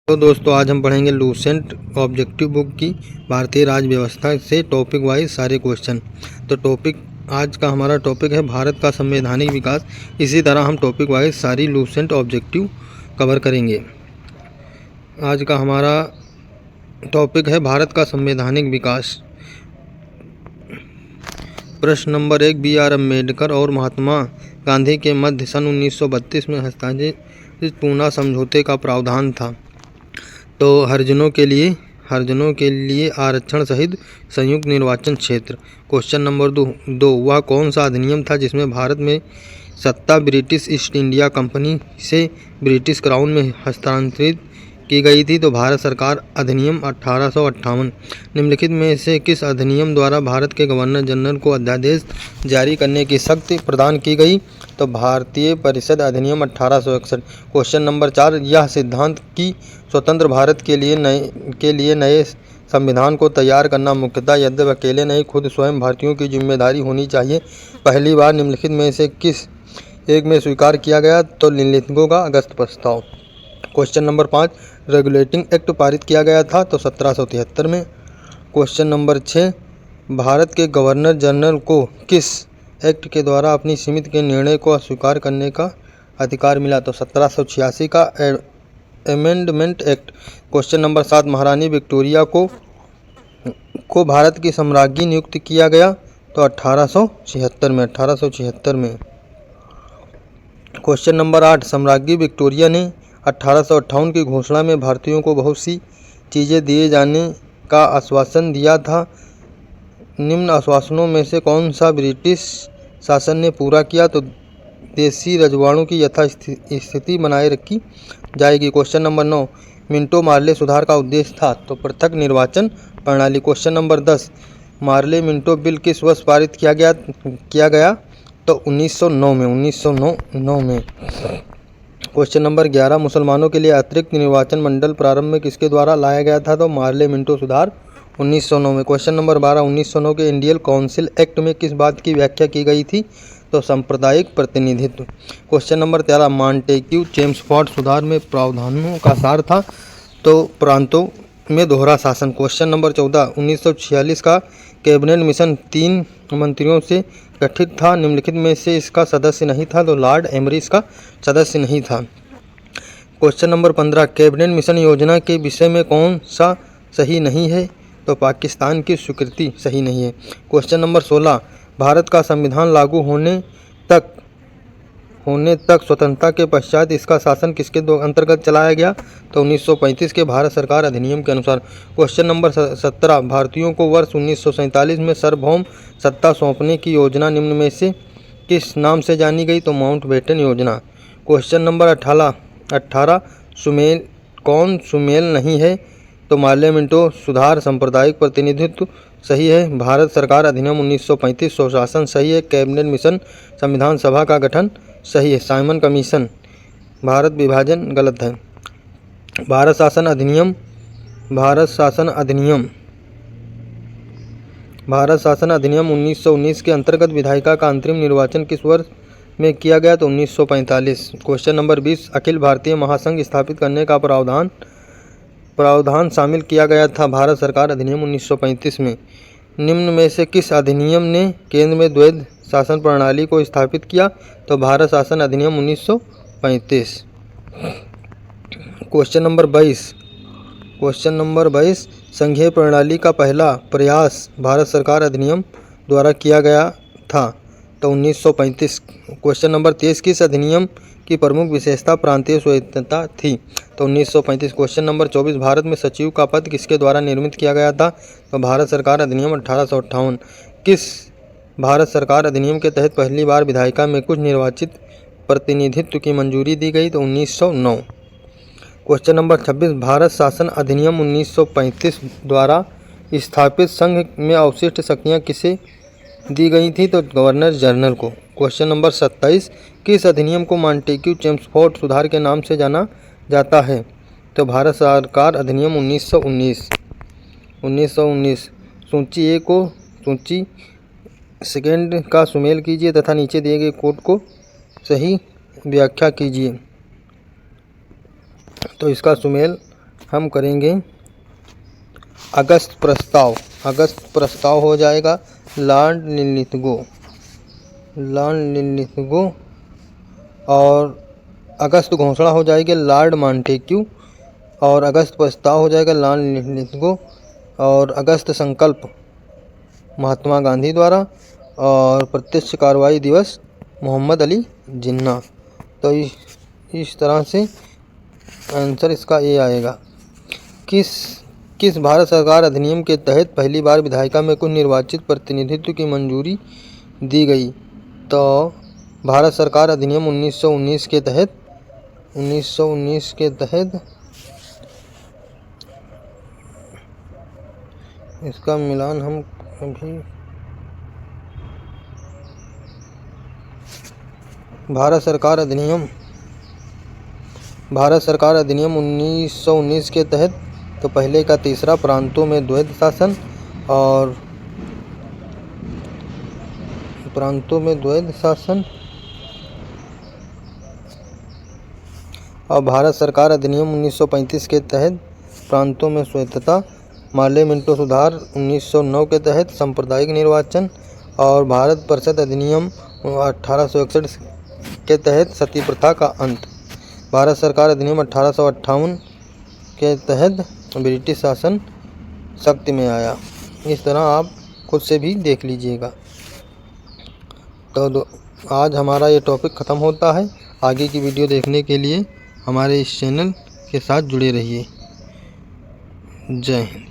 तो दोस्तों आज हम पढ़ेंगे लूसेंट ऑब्जेक्टिव बुक की भारतीय राज्य व्यवस्था से टॉपिक वाइज सारे क्वेश्चन। तो टॉपिक आज का हमारा टॉपिक है भारत का संवैधानिक विकास। इसी तरह हम टॉपिक वाइज सारी लूसेंट ऑब्जेक्टिव कवर करेंगे। आज का हमारा टॉपिक है भारत का संवैधानिक विकास। प्रश्न नंबर 1, बी.आर. अम्बेडकर और महात्मा गांधी के मध्य सन 1932 में हस्ताक्षरित पूना समझौते का प्रावधान था। तो हरिजनों के लिए आरक्षण सहित संयुक्त निर्वाचन क्षेत्र। क्वेश्चन नंबर 2, वह कौन सा अधिनियम था जिसमें भारत में सत्ता ब्रिटिश ईस्ट इंडिया कंपनी से ब्रिटिश क्राउन में हस्तांतरित की गई थी? तो भारत सरकार अधिनियम 1858। निम्नलिखित में से किस अधिनियम द्वारा भारत के गवर्नर जनरल को अध्यादेश जारी करने की शक्ति प्रदान की गई? तो भारतीय परिषद अधिनियम 1861। क्वेश्चन नंबर 4, यह सिद्धांत कि स्वतंत्र भारत के लिए नए संविधान को तैयार करना मुख्यतः यद्यपि अकेले नहीं खुद स्वयं भारतीयों की जिम्मेदारी होनी चाहिए, पहली बार निम्नलिखित में से किस एक में स्वीकार किया गया? तो लिंगों का अगस्त प्रस्ताव। क्वेश्चन नंबर 5, रेगुलेटिंग एक्ट पारित किया गया था? तो 1773 में। क्वेश्चन नंबर 6, भारत के गवर्नर जनरल को किस एक्ट के द्वारा अपनी सीमित के निर्णय को अस्वीकार करने का अधिकार मिला? तो 1786 का अमेंडमेंट एक्ट। क्वेश्चन नंबर 7, महारानी विक्टोरिया को भारत की सम्राज्ञी नियुक्त किया गया? तो 1876 में। क्वेश्चन नंबर 8, सम्राज्ञी विक्टोरिया ने 1858 की घोषणा में भारतीयों को बहुत सी चीज़ें दिए जाने का आश्वासन दिया था। निम्न आश्वासनों में से कौन सा ब्रिटिश शासन ने पूरा किया? तो देशी रजवाड़ों की यथास्थिति बनाए रखी जाएगी। क्वेश्चन नंबर 9, मिंटो मार्ले सुधार का उद्देश्य था? तो पृथक निर्वाचन प्रणाली। Question number 10, Morley Minto bill किस वर्ष पारित किया गया? तो 1909 में। क्वेश्चन नंबर 11, मुसलमानों के लिए अतिरिक्त निर्वाचन मंडल प्रारंभ में किसके द्वारा लाया गया था? तो मार्ले मिंटो सुधार 1909 में। क्वेश्चन नंबर 12, 1909 के इंडियन काउंसिल एक्ट में किस बात की व्याख्या की गई थी? तो सांप्रदायिक प्रतिनिधित्व। क्वेश्चन नंबर 13, मॉन्टेग्यू चेम्सफोर्ड सुधार में प्रावधानों का सार था? तो प्रांतों में दोहरा शासन। क्वेश्चन नंबर 14, 1946 का कैबिनेट मिशन 3 मंत्रियों से गठित था, निम्नलिखित में से इसका सदस्य नहीं था? तो लॉर्ड एमरी इसका सदस्य नहीं था। क्वेश्चन नंबर 15, कैबिनेट मिशन योजना के विषय में कौन सा सही नहीं है? तो पाकिस्तान की स्वीकृति सही नहीं है। क्वेश्चन नंबर 16, भारत का संविधान लागू होने तक स्वतंत्रता के पश्चात इसका शासन किसके अंतर्गत चलाया गया? तो 1935 के भारत सरकार अधिनियम के अनुसार। क्वेश्चन नंबर 17, भारतीयों को वर्ष 1947 में सार्वभौम सत्ता सौंपने की योजना निम्न में से किस नाम से जानी गई? तो माउंटबेटन योजना। क्वेश्चन नंबर 18, सुमेल नहीं है? तो मार्ले मिंटो सुधार सांप्रदायिक प्रतिनिधित्व सही है। भारत सरकार अधिनियम 1935 स्वशासन सही है। कैबिनेट मिशन संविधान सभा का गठन सही है। साइमन कमीशन भारत विभाजन गलत है। भारत शासन अधिनियम 1919 के अंतर्गत विधायिका का अंतरिम निर्वाचन किस वर्ष में किया गया? तो 1945। क्वेश्चन नंबर 20, अखिल भारतीय महासंघ स्थापित करने का प्रावधान शामिल किया गया था भारत सरकार अधिनियम 1935 में। निम्न में से किस अधिनियम ने केंद्र में द्वैध शासन प्रणाली को स्थापित किया? तो भारत शासन अधिनियम 1935। क्वेश्चन नंबर 22, संघीय प्रणाली का पहला प्रयास भारत सरकार अधिनियम द्वारा किया गया था? तो 1935। क्वेश्चन नंबर 23, किस अधिनियम की प्रमुख विशेषता प्रांतीय स्वायत्तता थी? तो 1935। क्वेश्चन नंबर 24, भारत में सचिव का पद किसके द्वारा निर्मित किया गया था? तो भारत सरकार अधिनियम 1858। किस भारत सरकार अधिनियम के तहत पहली बार विधायिका में कुछ निर्वाचित प्रतिनिधित्व की मंजूरी दी गई? तो 1909। क्वेश्चन नंबर 26, भारत शासन अधिनियम 1935 द्वारा स्थापित संघ में अवशिष्ट शक्तियाँ किसे दी गई थी? तो गवर्नर जनरल को। क्वेश्चन नंबर 27, किस अधिनियम को मॉन्टेग्यू चेम्सफोर्ड सुधार के नाम से जाना जाता है? तो भारत सरकार अधिनियम 1919। सूची ए को सूची सेकंड का सुमेल कीजिए तथा नीचे दिए गए कोड को सही व्याख्या कीजिए। तो इसका सुमेल हम करेंगे अगस्त प्रस्ताव। अगस्त प्रस्ताव हो जाएगा लॉर्ड लिन्लिथगो, और अगस्त घोषणा हो जाएगी लॉर्ड मॉन्टेग्यू, और अगस्त प्रस्ताव हो जाएगा लॉर्ड लिन्लिथगो, और अगस्त संकल्प महात्मा गांधी द्वारा, और प्रत्यक्ष कार्रवाई दिवस मोहम्मद अली जिन्ना। तो इस तरह से आंसर इसका ए आएगा। किस भारत सरकार अधिनियम के तहत पहली बार विधायिका में कुछ निर्वाचित प्रतिनिधित्व की मंजूरी दी गई? तो भारत सरकार अधिनियम 1919 के तहत इसका मिलान हम अभी भारत सरकार अधिनियम 1919 के तहत तो पहले का तीसरा प्रांतों में द्वैध शासन और भारत सरकार अधिनियम 1935 के तहत प्रांतों में स्वायत्तता, माले मिंटो सुधार 1909 के तहत सांप्रदायिक निर्वाचन, और भारत परिषद अधिनियम 1861 के तहत सती प्रथा का अंत। भारत सरकार अधिनियम 1858 के तहत ब्रिटिश शासन शक्ति में आया। इस तरह आप खुद से भी देख लीजिएगा। तो आज हमारा ये टॉपिक ख़त्म होता है। आगे की वीडियो देखने के लिए हमारे इस चैनल के साथ जुड़े रहिए। जय हिंद।